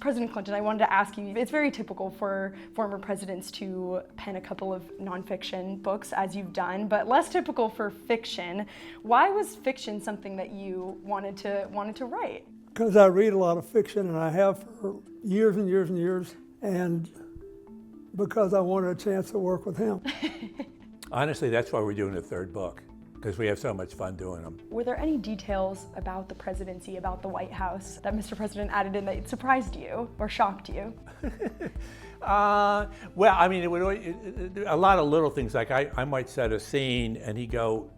President Clinton, I wanted to ask you, it's very typical for former presidents to pen a couple of nonfiction books, as you've done, but less typical for fiction. Why was fiction something that you wanted to write? Because I read a lot of fiction, and I have for years and years and years, and because I wanted a chance to work with him. Honestly, that's why we're doing the third book, because we have so much fun doing them. Were there any details about the presidency, about the White House, that Mr. President added in that surprised you or shocked you? Well, I mean, a lot of little things, like I might set a scene and he'd go,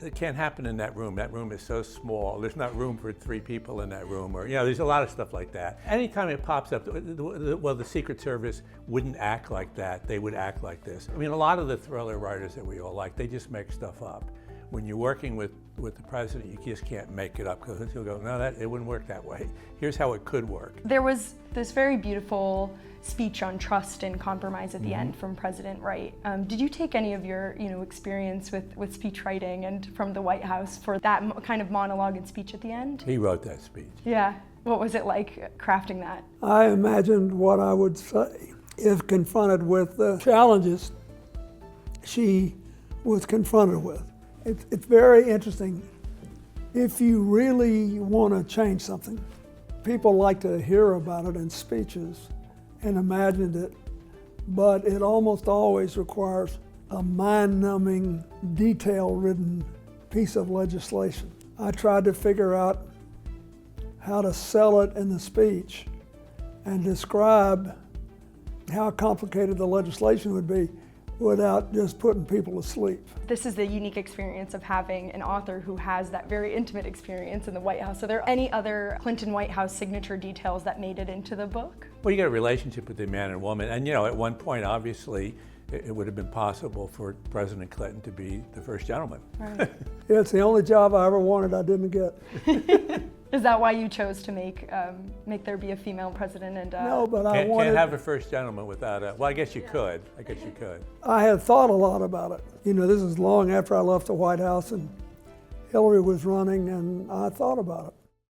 it can't happen in that room. That room is so small. There's not room for 3 people in that room. Or, there's a lot of stuff like that. Anytime it pops up, well, the Secret Service wouldn't act like that. They would act like this. I mean, a lot of the thriller writers that we all like, they just make stuff up. When you're working with the president, you just can't make it up, because he'll go, no, it wouldn't work that way. Here's how it could work. There was this very beautiful speech on trust and compromise at the end from President Wright. Did you take any of your experience with speech writing and from the White House for that kind of monologue and speech at the end? He wrote that speech. Yeah. What was it like crafting that? I imagined what I would say if confronted with the challenges she was confronted with. It's very interesting. If you really want to change something, people like to hear about it in speeches and imagine it, but it almost always requires a mind-numbing, detail-ridden piece of legislation. I tried to figure out how to sell it in the speech and describe how complicated the legislation would be without just putting people to sleep. This is the unique experience of having an author who has that very intimate experience in the White House. Are there any other Clinton White House signature details that made it into the book? Well, you got a relationship with the man and woman, and at one point, obviously, it would have been possible for President Clinton to be the first gentleman. Right. Yeah, it's the only job I ever wanted I didn't get. Is that why you chose to make there be a female president? And no, but I wanted... Can't have a first gentleman without a... Well, I guess you could. I had thought a lot about it. This is long after I left the White House and Hillary was running, and I thought about it.